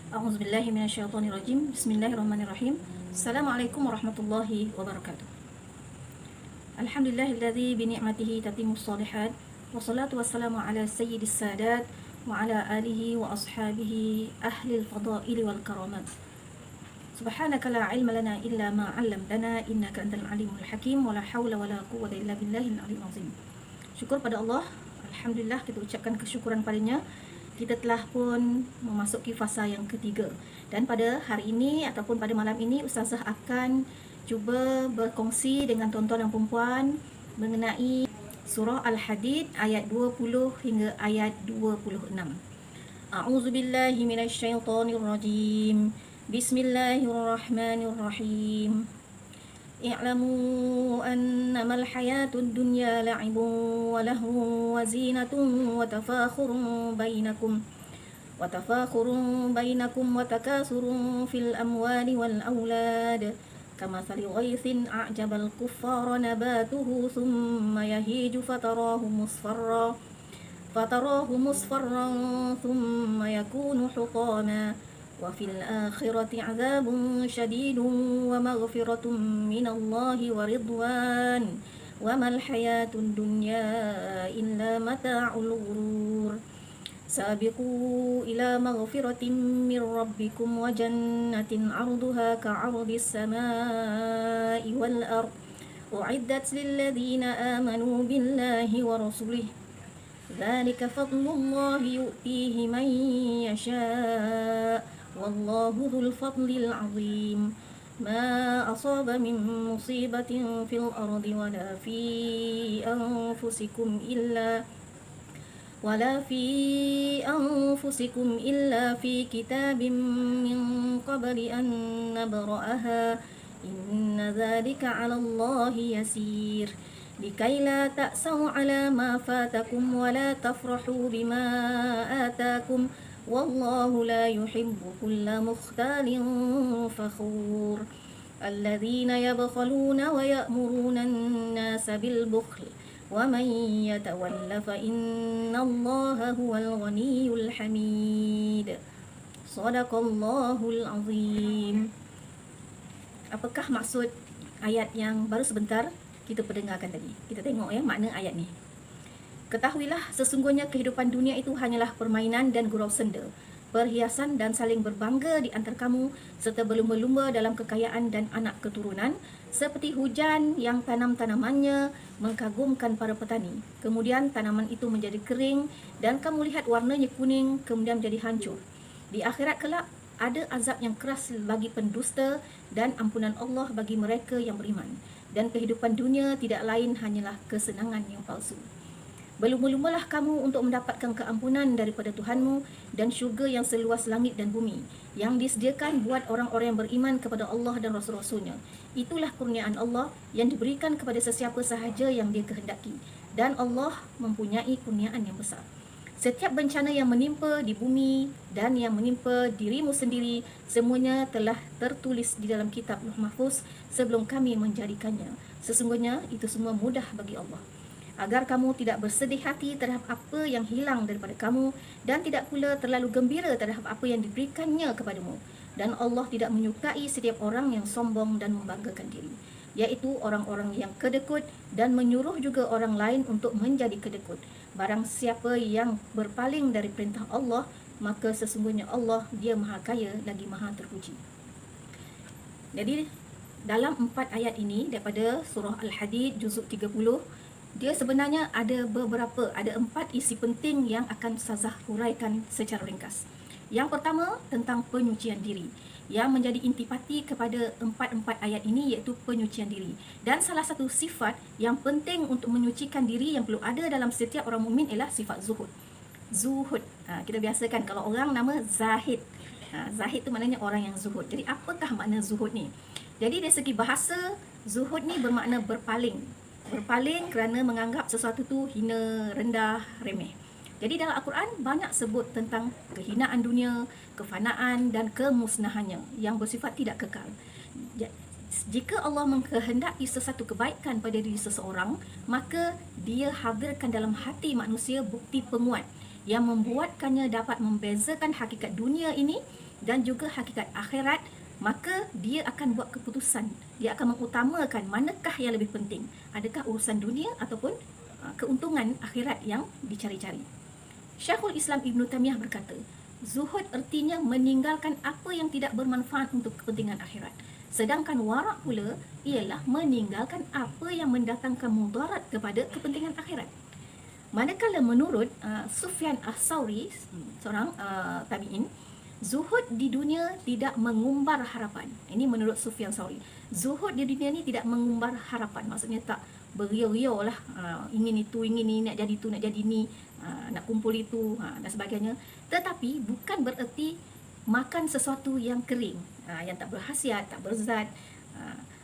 A'udzubillahi minasyaitonirrajim. Bismillahirrahmanirrahim. Assalamualaikum warahmatullahi wabarakatuh. Alhamdulillahilladzi bi ni'matihi tatimmus shalihat. Wassalatu wassalamu ala sayyidis sadat wa ala alihi wa ashabihi ahlil fadaili wal karamat. Subhanaka la ilma lana illa ma 'allamtana innaka antal alimul hakim wa la haula wa la quwwata illa billahil aliyyil azim. Syukur pada Allah. Alhamdulillah, kita ucapkan kesyukuran padanya. Kita telah pun memasuki fasa yang ketiga. Dan pada hari ini ataupun pada malam ini, Ustazah akan cuba berkongsi dengan tuan-tuan dan puan mengenai surah Al-Hadid ayat 20 hingga ayat 26. A'udzubillahi minasyaitonirrajim. Bismillahirrahmanirrahim. I'lamu annamal hayatud dunya la'ibun wa lahwun wa zinatun wa tafakhurun bainakum wa takasurun fil amwali wal aulad kamathali ghaythin a'jabal kuffara nabatuhu thumma yahiju fatarahu musfarran thumma yakunu hutama wa fil akhirati 'adzabun syadidun wa maghfiratun minallahi wa ridwan wa mal hayatud dunya illa mata'ul ghurur. Sabiqu ila maghfiratin min rabbikum wa jannatin 'arduha ka'ardis samai wal ard u'iddat lil ladzina amanu billahi wa rasulihi dzalika fadlullahi yu'tihi man yasha' wallahu dzul fadlil 'azim. Ma asaba min musibatin fil ardi wala fi anfusikum illa fi kitabim min qabli an nabra'aha inna dzalika 'ala Allahi yasir. Likai la ta'sau 'ala ma fatakum wa la tafrahu bima atakum wallahu la yuhibbu kulla mukhtalin fakhur. Alladzina yabkhaluna wa ya'muruna an-nasa bil bukhl wa man yatawalla fa innallaha huwal ghaniyyul hamid. Shadaqallahul azim. Apakah maksud ayat yang baru sebentar kita pendengarkan tadi? Kita tengok ya makna ayat ni. Ketahuilah sesungguhnya kehidupan dunia itu hanyalah permainan dan gurau senda, perhiasan dan saling berbangga di antara kamu, serta berlumba-lumba dalam kekayaan dan anak keturunan, seperti hujan yang tanam tanamannya mengagumkan para petani. Kemudian tanaman itu menjadi kering dan kamu lihat warnanya kuning, kemudian menjadi hancur. Di akhirat kelak ada azab yang keras bagi pendusta dan ampunan Allah bagi mereka yang beriman. Dan kehidupan dunia tidak lain hanyalah kesenangan yang palsu. Berlumba-lumbalah kamu untuk mendapatkan keampunan daripada Tuhanmu dan syurga yang seluas langit dan bumi, yang disediakan buat orang-orang yang beriman kepada Allah dan Rasul-Rasulnya. Itulah kurniaan Allah yang diberikan kepada sesiapa sahaja yang Dia kehendaki. Dan Allah mempunyai kurniaan yang besar. Setiap bencana yang menimpa di bumi dan yang menimpa dirimu sendiri, semuanya telah tertulis di dalam kitab Lauh Mahfuz sebelum kami menjadikannya. Sesungguhnya itu semua mudah bagi Allah. Agar kamu tidak bersedih hati terhadap apa yang hilang daripada kamu dan tidak pula terlalu gembira terhadap apa yang diberikannya kepadamu. Dan Allah tidak menyukai setiap orang yang sombong dan membanggakan diri, iaitu orang-orang yang kedekut dan menyuruh juga orang lain untuk menjadi kedekut. Barang siapa yang berpaling dari perintah Allah, maka sesungguhnya Allah, Dia Maha Kaya lagi Maha Terpuji. Jadi dalam 4 ayat ini daripada surah Al-Hadid juzuk 30, dia sebenarnya ada 4 isi penting yang akan Ustazah huraikan secara ringkas. Yang pertama tentang penyucian diri, yang menjadi intipati kepada 4 ayat ini, iaitu penyucian diri. Dan salah satu sifat yang penting untuk menyucikan diri yang perlu ada dalam setiap orang mukmin ialah sifat zuhud. Zuhud, kita biasakan kalau orang nama Zahid. Zahid tu maknanya orang yang zuhud. Jadi apakah makna zuhud ni? Jadi dari segi bahasa, zuhud ni bermakna berpaling. Berpaling kerana menganggap sesuatu tu hina, rendah, remeh. Jadi dalam Al-Quran banyak sebut tentang kehinaan dunia, kefanaan dan kemusnahannya yang bersifat tidak kekal. Jika Allah mengkehendaki sesuatu kebaikan pada diri seseorang, maka Dia hadirkan dalam hati manusia bukti penguat yang membuatkannya dapat membezakan hakikat dunia ini dan juga hakikat akhirat, maka dia akan buat keputusan. Dia akan mengutamakan manakah yang lebih penting. Adakah urusan dunia ataupun keuntungan akhirat yang dicari-cari. Syekhul Islam Ibn Taymiyah berkata, zuhud ertinya meninggalkan apa yang tidak bermanfaat untuk kepentingan akhirat. Sedangkan warak pula ialah meninggalkan apa yang mendatangkan mudarat kepada kepentingan akhirat. Manakala menurut Sufyan As-Sauri, seorang tabi'in, zuhud di dunia tidak mengumbar harapan. Ini menurut Sufyan Sauri. Zuhud di dunia ni tidak mengumbar harapan. Maksudnya tak beriau-riau lah, ingin itu, ingin ni, nak jadi tu, nak jadi ni, nak kumpul itu dan sebagainya. Tetapi bukan bererti makan sesuatu yang kering, yang tak berkhasiat, tak berzat,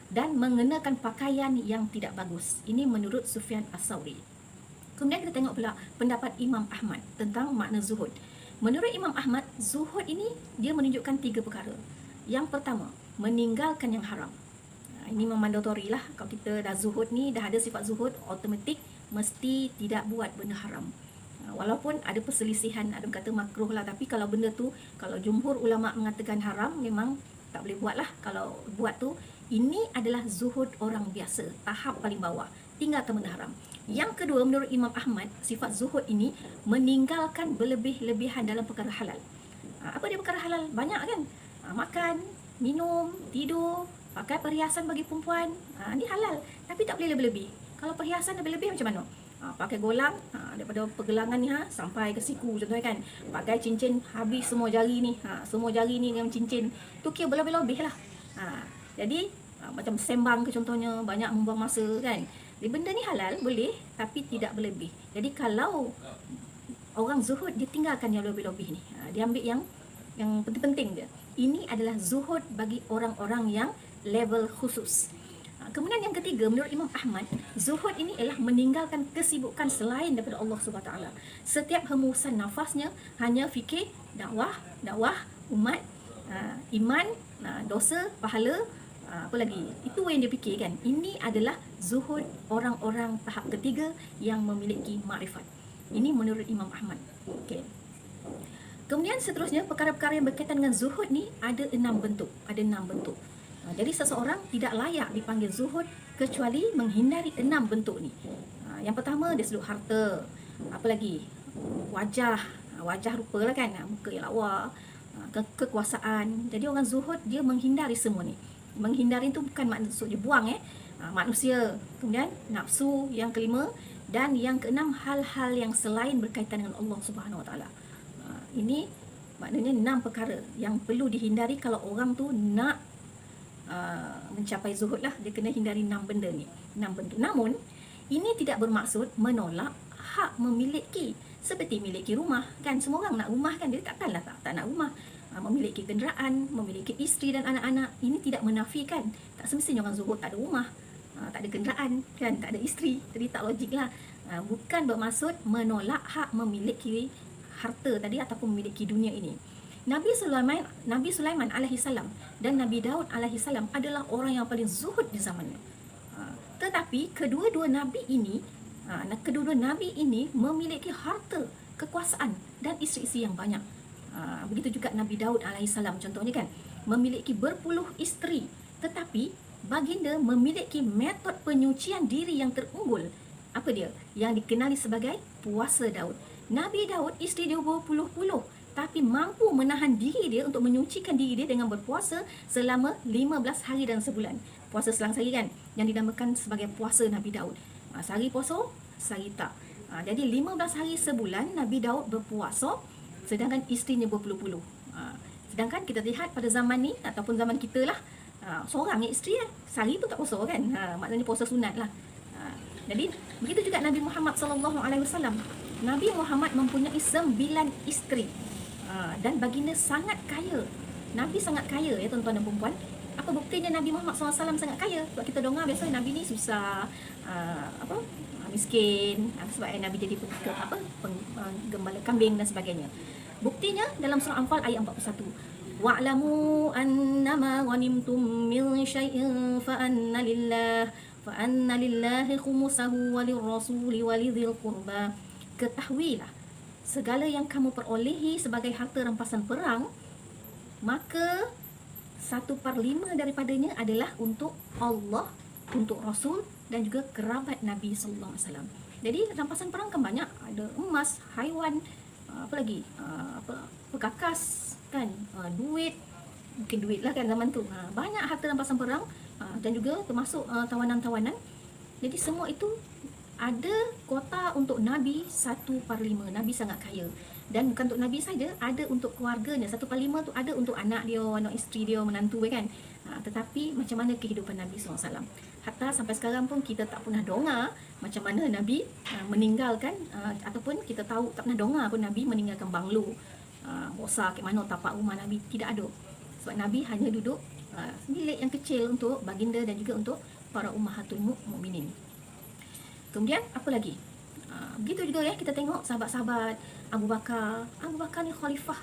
dan mengenakan pakaian yang tidak bagus. Ini menurut Sufyan As-Sauri. Kemudian kita tengok pula pendapat Imam Ahmad tentang makna zuhud. Menurut Imam Ahmad, zuhud ini dia menunjukkan 3 perkara. Yang pertama, meninggalkan yang haram. Ini memandatori lah. Kalau kita dah zuhud ni, dah ada sifat zuhud, automatik mesti tidak buat benda haram. Walaupun ada perselisihan, ada kata makruh lah, tapi kalau benda tu, kalau jumhur ulama mengatakan haram, memang tak boleh buat lah. Kalau buat tu, ini adalah zuhud orang biasa, tahap paling bawah, tinggalkan benda haram. Yang kedua, menurut Imam Ahmad, sifat zuhud ini meninggalkan berlebih-lebihan dalam perkara halal. Apa dia perkara halal? Banyak kan? Makan, minum, tidur, pakai perhiasan bagi perempuan, ni halal. Tapi tak boleh lebih-lebih. Kalau perhiasan lebih-lebih macam mana? Pakai golang, daripada pergelangan ni sampai ke siku contohnya kan. Pakai cincin habis semua jari ni, semua jari ni dengan cincin. Tu kira berlebih-lebih lah. Jadi macam sembang ke contohnya, banyak membuang masa kan. Jadi benda ni halal boleh, tapi tidak berlebih. Jadi kalau orang zuhud, dia tinggalkan yang lebih-lebih ni, dia ambil yang penting-penting dia. Ini adalah zuhud bagi orang-orang yang level khusus. Kemudian yang ketiga, menurut Imam Ahmad, zuhud ini ialah meninggalkan kesibukan selain daripada Allah SWT. Setiap hembusan nafasnya hanya fikir dakwah, umat, iman, dosa, pahala, apa lagi? Itu yang dia fikirkan. Ini adalah zuhud orang-orang tahap ketiga yang memiliki makrifat. Ini menurut Imam Ahmad. Okey. Kemudian seterusnya, perkara-perkara yang berkaitan dengan zuhud ni ada 6 bentuk. Jadi seseorang tidak layak dipanggil zuhud kecuali menghindari 6 bentuk ni. Yang pertama, dia seluk harta. Apa lagi? Wajah rupa lah kan, muka yang lawa, kekuasaan. Jadi orang zuhud dia menghindari semua ni. Menghindari itu bukan maksud dia buang manusia. Kemudian nafsu yang kelima, dan yang keenam, hal-hal yang selain berkaitan dengan Allah Subhanahu Wa Taala. Ini maknanya 6 perkara yang perlu dihindari kalau orang tu nak mencapai zuhud lah. Dia kena hindari 6 benda ni, 6 bentuk. Namun ini tidak bermaksud menolak hak memiliki. Seperti memiliki rumah kan, semua orang nak rumah kan, dia takkanlah tak nak rumah. Memiliki kenderaan, memiliki isteri dan anak-anak, ini tidak menafikan tak semestinya orang zuhud tak ada rumah, tak ada kenderaan kan, tak ada isteri. Jadi tak logik lah. Bukan bermaksud menolak hak memiliki harta tadi ataupun memiliki dunia ini. Nabi Sulaiman alaihi salam dan Nabi Daud alaihi salam adalah orang yang paling zuhud di zamannya. Tetapi kedua-dua nabi ini memiliki harta, kekuasaan dan isteri-isteri yang banyak. Begitu juga Nabi Daud alaihissalam contohnya kan, memiliki berpuluh isteri, tetapi baginda memiliki metod penyucian diri yang terunggul. Apa dia? Yang dikenali sebagai puasa Daud. Nabi Daud isteri dia berpuluh-puluh, tapi mampu menahan diri dia untuk menyucikan diri dia dengan berpuasa selama 15 hari dan sebulan. Puasa selang sehari kan, yang dinamakan sebagai puasa Nabi Daud. Sehari puasa, sehari tak. Jadi 15 hari sebulan Nabi Daud berpuasa, sedangkan isterinya berpuluh-puluh. Sedangkan kita lihat pada zaman ni ataupun zaman kita lah, seorang ni isteri sehari pun tak puasa kan. Maknanya puasa sunat lah. Jadi begitu juga Nabi Muhammad SAW. Nabi Muhammad mempunyai 9 isteri, dan baginda sangat kaya. Nabi sangat kaya ya tuan-tuan dan puan-puan. Apa buktinya Nabi Muhammad SAW sangat kaya? Sebab kita dengar biasa Nabi ni susah, miskin, sebab Nabi jadi penggembala kambing dan sebagainya. Buktinya dalam surah Anfal ayat 41. Wa'lamu annama ghanimtum min syai'in fa anna lillahi khumsahu walirrasuli walidhil qurba. Ketahuilah segala yang kamu perolehi sebagai harta rampasan perang, maka 1/5 daripadanya adalah untuk Allah, untuk Rasul dan juga kerabat Nabi sallallahu alaihi wasallam. Jadi rampasan perang kan banyak, ada emas, haiwan, apa lagi? Perkakas kan, duit, mungkin duit lah kan zaman tu. Banyak harta rampasan perang, dan juga termasuk tawanan-tawanan. Jadi semua itu ada kota untuk Nabi 1/5. Nabi sangat kaya. Dan bukan untuk Nabi saja, ada untuk keluarganya. 1/5 tu ada untuk anak dia, anak isteri dia, menantu kan. Tetapi macam mana kehidupan Nabi SAW? Hatta sampai sekarang pun kita tak pernah dengar macam mana Nabi meninggalkan, ataupun kita tahu tak pernah dengar pun Nabi meninggalkan banglo besar kat mana tapak rumah Nabi. Tidak ada. Sebab Nabi hanya duduk bilik yang kecil untuk baginda dan juga untuk para ummahatul mukminin. Kemudian apa lagi? Begitu juga ya, kita tengok sahabat-sahabat Abu Bakar. Abu Bakar ni khalifah,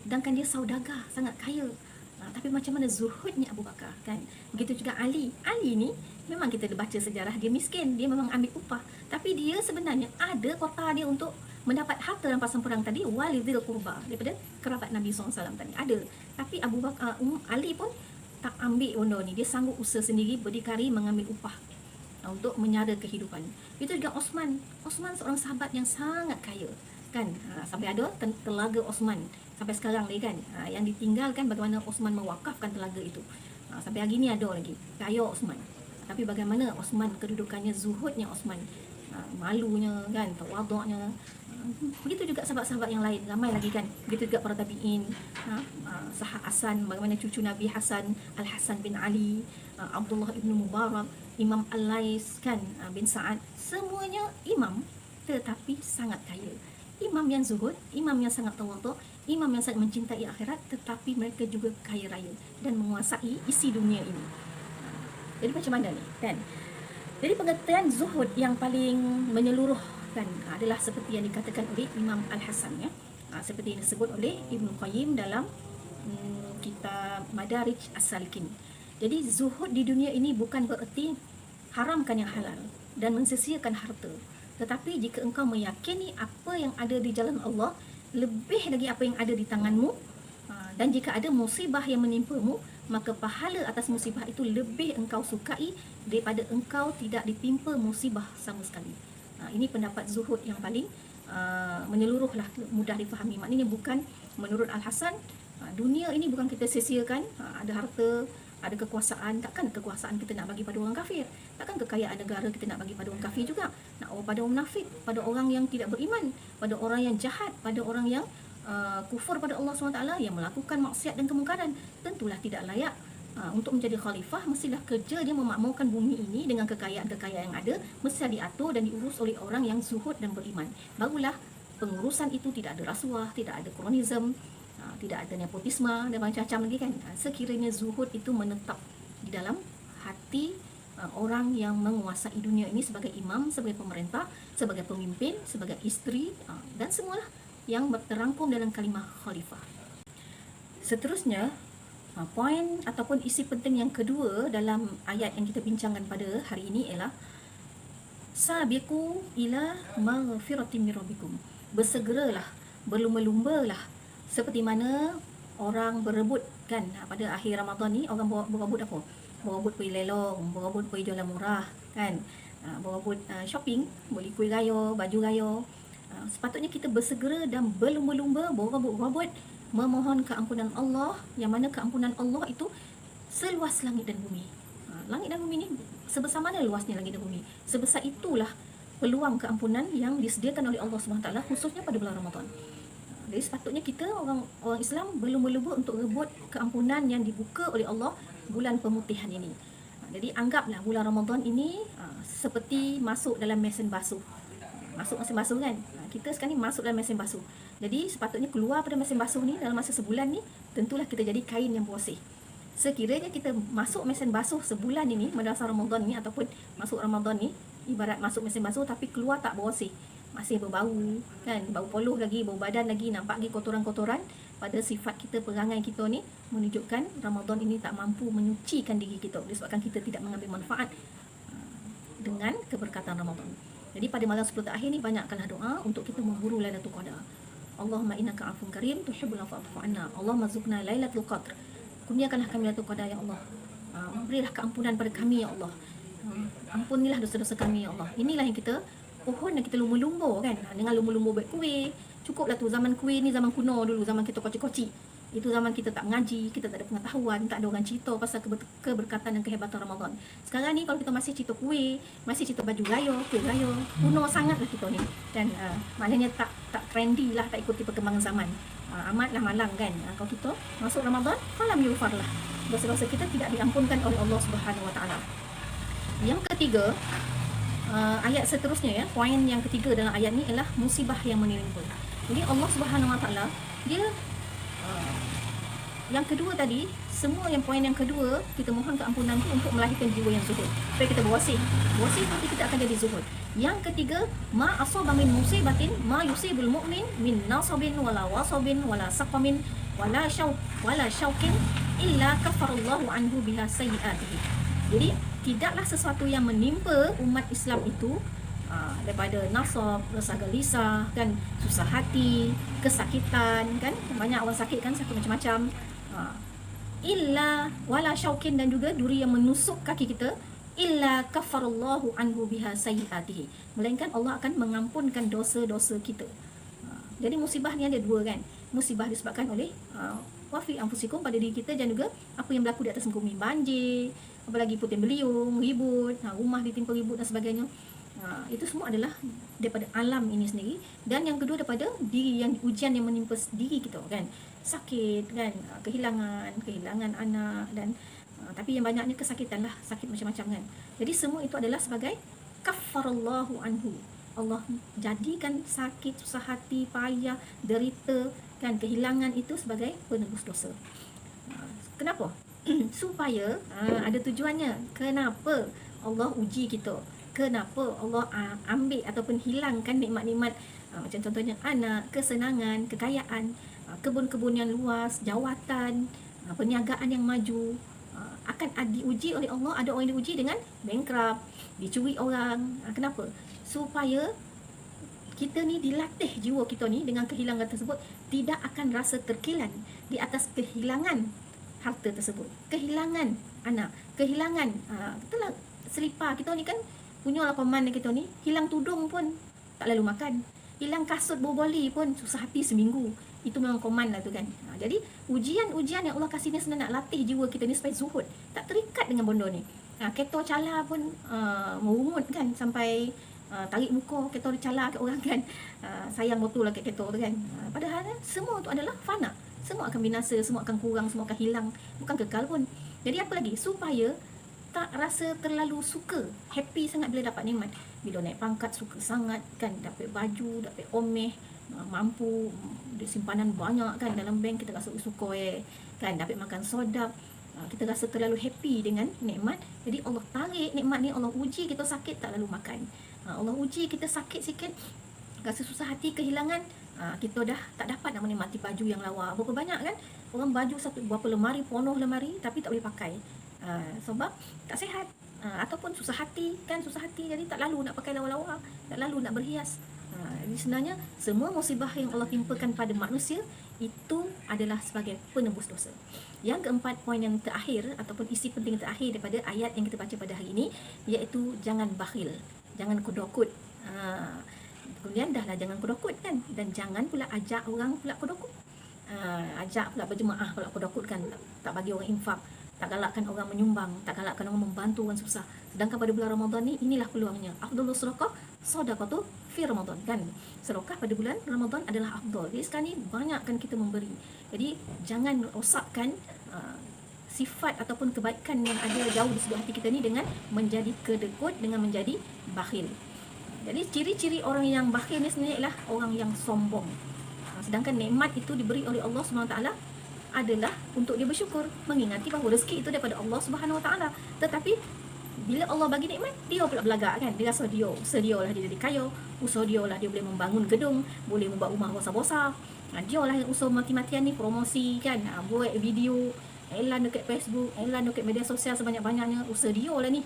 sedangkan dia saudagar, sangat kaya. Tapi macam mana zuhudnya Abu Bakar kan? Begitu juga Ali. Ali ni memang kita baca sejarah dia miskin, dia memang ambil upah, tapi dia sebenarnya ada kota dia untuk mendapat harta rampasan perang tadi, walidil qurba, daripada kerabat Nabi SAW tadi ada. Tapi Abu Bakar, Ali pun tak ambil benda ni, dia sanggup usaha sendiri, berdikari mengambil upah untuk menyara kehidupan. Itu juga Osman. Osman seorang sahabat yang sangat kaya kan, sampai ada telaga Osman sampai sekarang lagi kan, yang ditinggalkan bagaimana Osman mewakafkan telaga itu. Sampai hari ni ada lagi, kaya Osman. Tapi bagaimana Osman, kedudukannya, zuhudnya Osman, malunya kan, tawaduknya. Begitu juga sahabat-sahabat yang lain, ramai lagi kan. Begitu juga para tabi'in, Sahah Hasan, bagaimana cucu Nabi Hasan, Al-Hasan bin Ali, Abdullah ibn Mubarak, Imam Al-Lais kan, bin Sa'ad. Semuanya imam tetapi sangat kaya. Imam yang zuhud, imam yang sangat tawaduk, imam yang sangat mencintai akhirat, tetapi mereka juga kaya raya dan menguasai isi dunia ini. Jadi macam mana ni kan? Jadi pengertian zuhud yang paling menyeluruh kan adalah seperti yang dikatakan oleh Imam Al-Hasan ya. Seperti yang disebut oleh Ibn Qayyim dalam kitab Madarij As-Salikin. Jadi zuhud di dunia ini bukan bererti haramkan yang halal dan mensesiakan harta. Tetapi jika engkau meyakini apa yang ada di jalan Allah lebih lagi apa yang ada di tanganmu, dan jika ada musibah yang menimpamu, maka pahala atas musibah itu lebih engkau sukai daripada engkau tidak ditimpa musibah sama sekali. Ini pendapat zuhud yang paling menyeluruh lah, mudah difahami. Maknanya bukan menurut Al-Hasan, dunia ini bukan kita sia-siakan, ada harta, ada kekuasaan, takkan kekuasaan kita nak bagi pada orang kafir, takkan kekayaan negara kita nak bagi pada orang kafir juga, nak pada orang munafik, pada orang yang tidak beriman, pada orang yang jahat, pada orang yang kufur pada Allah SWT, yang melakukan maksiat dan kemungkaran. Tentulah tidak layak untuk menjadi khalifah. Mestilah kerja dia memakmurkan bumi ini dengan kekayaan-kekayaan yang ada, mesti diatur dan diurus oleh orang yang zuhud dan beriman. Barulah pengurusan itu tidak ada rasuah, tidak ada kronisme, tidak ada nepotisme dan macam-macam lagi kan. Sekiranya zuhud itu menetap di dalam hati orang yang menguasai dunia ini sebagai imam, sebagai pemerintah, sebagai pemimpin, sebagai isteri, dan semualah yang terangkum dalam kalimah khalifah. Seterusnya, poin ataupun isi penting yang kedua dalam ayat yang kita bincangkan pada hari ini ialah sabiqu ila maghfiratin min rabbikum. Bersegeralah, berlumba-lumbalah seperti mana orang berebut kan, pada akhir Ramadan ni orang berebut apa? Berebut pergi lelong, berebut pergi jualan murah kan, berebut shopping, beli kuih raya, baju raya. Sepatutnya kita bersegera dan berlumba-lumba, berebut-rebut memohon keampunan Allah, yang mana keampunan Allah itu seluas langit dan bumi. Langit dan bumi ni sebesar mana luasnya langit dan bumi? Sebesar itulah peluang keampunan yang disediakan oleh Allah SWT, khususnya pada bulan Ramadan. Jadi sepatutnya kita orang Islam berlumba-lumba untuk rebut keampunan yang dibuka oleh Allah bulan pemutihan ini. Jadi anggaplah bulan Ramadan ini seperti masuk dalam mesin basuh. Masuk mesin basuh kan, kita sekarang ni masuk dalam mesin basuh. Jadi sepatutnya keluar pada mesin basuh ni dalam masa sebulan ni, tentulah kita jadi kain yang bersih. Sekiranya kita masuk mesin basuh sebulan ini, masa Ramadan ni ataupun masuk Ramadan ni, ibarat masuk mesin basuh tapi keluar tak bersih, masih berbau kan, bau poluh lagi, bau badan lagi, nampak lagi kotoran-kotoran pada sifat kita, perangai kita ni, menunjukkan Ramadan ini tak mampu menyucikan diri kita, disebabkan kita tidak mengambil manfaat dengan keberkatan Ramadan. Jadi pada malam 10 terakhir ni banyakkanlah doa untuk kita memburu Lailatul Qadar. Allahumma innaka afun karim tuhibbul afwa fa'fu anna. Allahumma zukna lailatul qadr. Kurniakanlah kami Lailatul Qadar ya Allah. Berilah keampunan pada kami ya Allah. Ampunilah dosa-dosa kami ya Allah. Inilah yang kita pohon yang kita lumba-lumba kan. Dengan lumba-lumba buat kuih. Cukuplah tu, zaman kuih ni zaman kuno dulu, zaman kita kocik-kocik. Itu zaman kita tak mengaji, kita tak ada pengetahuan, tak ada orang cerita pasal keberkatan dan kehebatan Ramadan. Sekarang ni kalau kita masih cerita kuih, masih cerita baju raya, kuih raya, kuno sangatlah kita ni. Dan maknanya tak trendy lah, tak ikuti perkembangan zaman. Amatlah malang kan. Kalau kita masuk Ramadan, falam yufarlah. Dosa-dosa kita tidak diampunkan oleh Allah Subhanahu Wa Taala. Yang ketiga, ayat seterusnya ya, poin yang ketiga dalam ayat ni ialah musibah yang menimpa. Jadi Allah Subhanahu Wa Taala dia yang kedua tadi, semua yang poin yang kedua, kita mohon keampunan tu untuk melahirkan jiwa yang zuhud. Supaya kita berwasih. Berwasih nanti kita akan jadi zuhud. Yang ketiga, ma asaba min musibatin ma yusibul mu'min min nasabin wala wasabin wala saqamin wala syaukin illa kafarallahu anhu biha sayyi'atihi. Jadi, tidaklah sesuatu yang menimpa umat Islam itu daripada nasab, rasa gelisah kan, susah hati, kesakitan kan, banyak orang sakit kan, sakit macam-macam, illa wala syaukin, dan juga duri yang menusuk kaki kita, illa kafarallahu anhu biha sayyi'atihi, melainkan Allah akan mengampunkan dosa-dosa kita. Jadi musibah ni ada dua kan. Musibah disebabkan oleh wafi anfusikum, pada diri kita, dan juga apa yang berlaku di atas muka bumi, banjir, apalagi puting beliung, ribut, rumah ditimpa ribut dan sebagainya. Itu semua adalah daripada alam ini sendiri. Dan yang kedua daripada diri, yang ujian yang menimpa diri kita kan, sakit kan, kehilangan anak, dan tapi yang banyaknya kesakitan lah, sakit macam-macam kan. Jadi semua itu adalah sebagai kafarallahu anhu. Allah jadikan sakit, susah hati, payah, derita kan, kehilangan itu sebagai penebus dosa. Kenapa? Supaya ada tujuannya. Kenapa Allah uji kita? Kenapa Allah ambil ataupun hilangkan nikmat-nikmat, macam contohnya anak, kesenangan, kekayaan, kebun-kebun yang luas, jawatan, perniagaan yang maju, akan diuji oleh Allah. Ada orang yang diuji dengan bankrupt, dicuri orang. Kenapa? Supaya kita ni dilatih, jiwa kita ni dengan kehilangan tersebut tidak akan rasa terkilan di atas kehilangan harta tersebut, kehilangan anak, kehilangan itulah selipar kita ni kan, punyalah paman kita ni hilang tudung pun tak lalu makan, hilang kasut berboli pun susah hati seminggu. Itu memang koman lah tu kan. Jadi ujian-ujian yang Allah kasih ni sebenarnya nak latih jiwa kita ni supaya zuhud, tak terikat dengan benda ni. Ketor cala pun merungut kan, sampai tarik muka ketor cala kat orang kan, sayang betul lah kat ketor tu kan. Padahal semua tu adalah fana, semua akan binasa, semua akan kurang, semua akan hilang, bukan kekal pun. Jadi apa lagi? Supaya tak rasa terlalu suka, happy sangat bila dapat nikmat. Bila naik pangkat suka sangat kan, dapat baju, dapat omeh, mampu, simpanan banyak kan dalam bank, kita rasa suka kan, dapat makan sodap, kita rasa terlalu happy dengan nikmat. Jadi Allah tarik nikmat ni, Allah uji kita sakit tak lalu makan, Allah uji kita sakit sikit, rasa susah hati, kehilangan, kita dah tak dapat nak menikmati baju yang lawa. Berapa banyak kan orang baju satu berapa lemari, penuh lemari, tapi tak boleh pakai sebab tak sihat, ataupun susah hati kan, susah hati jadi tak lalu nak pakai lawa-lawa, tak lalu nak berhias. Jadi sebenarnya semua musibah yang Allah timpakan pada manusia itu adalah sebagai penebus dosa. Yang keempat, poin yang terakhir ataupun isi penting terakhir daripada ayat yang kita baca pada hari ini, iaitu jangan bakhil, jangan kodokut. Kemudian dahlah jangan kodokut kan, dan jangan pula ajak orang pula kodokut, ajak pula berjemaah pula kodokut kan, tak bagi orang infak, tak galakkan orang menyumbang, tak galakkan orang membantu orang susah. Sedangkan pada bulan Ramadan ni, inilah peluangnya. Afdalus sedekah sedekatu fi Ramadan kan. Sedekah pada bulan Ramadan adalah afdal. Jadi sekarang ni banyakkan kita memberi. Jadi jangan rosakkan sifat ataupun kebaikan yang ada jauh di sebelah hati kita ni dengan menjadi kedekut, dengan menjadi bakhil. Jadi ciri-ciri orang yang bakhil ni sebenarnya ialah orang yang sombong. Sedangkan nikmat itu diberi oleh Allah SWT adalah untuk dia bersyukur, mengingati bahawa rezeki itu daripada Allah Subhanahu Wa Taala. Tetapi bila Allah bagi nikmat, dia pula belagak kan, dia rasa usaha dia lah dia jadi kaya, usaha dia lah dia boleh membangun gedung, boleh membuat rumah besar-besar, dia lah yang usaha mati-matian ni promosi kan, buat video, iklan dekat Facebook, iklan dekat media sosial sebanyak-banyaknya, usaha dia lah ni,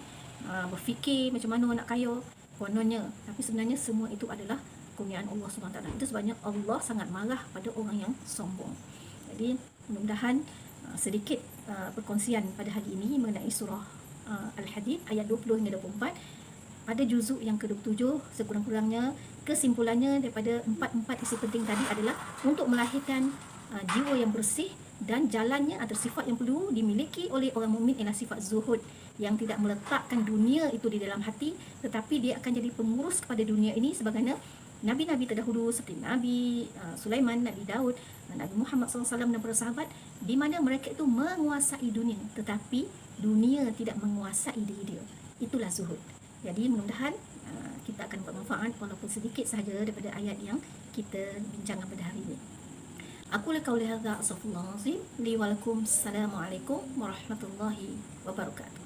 berfikir macam mana nak kaya kononnya. Tapi sebenarnya semua itu adalah kurniaan Allah SWT. Itu sebabnya Allah sangat marah pada orang yang sombong. Jadi mudah-mudahan sedikit perkongsian pada hari ini mengenai surah Al-Hadid ayat 20 hingga 24. Pada juzuk yang ke-27, sekurang-kurangnya kesimpulannya daripada empat isi penting tadi adalah untuk melahirkan jiwa yang bersih, dan jalannya atau sifat yang perlu dimiliki oleh orang mukmin ialah sifat zuhud, yang tidak meletakkan dunia itu di dalam hati, tetapi dia akan jadi pengurus kepada dunia ini sebagaimana Nabi-Nabi terdahulu seperti Nabi Sulaiman, Nabi Daud, Nabi Muhammad SAW dan para sahabat, di mana mereka itu menguasai dunia, tetapi dunia tidak menguasai diri dia. Itulah zuhud. Jadi mudah-mudahan kita akan bermanfaat walaupun sedikit sahaja daripada ayat yang kita bincangkan pada hari ini. Aku qauli hadza, astaghfirullahalazim li wa lakum. Assalamualaikum warahmatullahi wabarakatuh.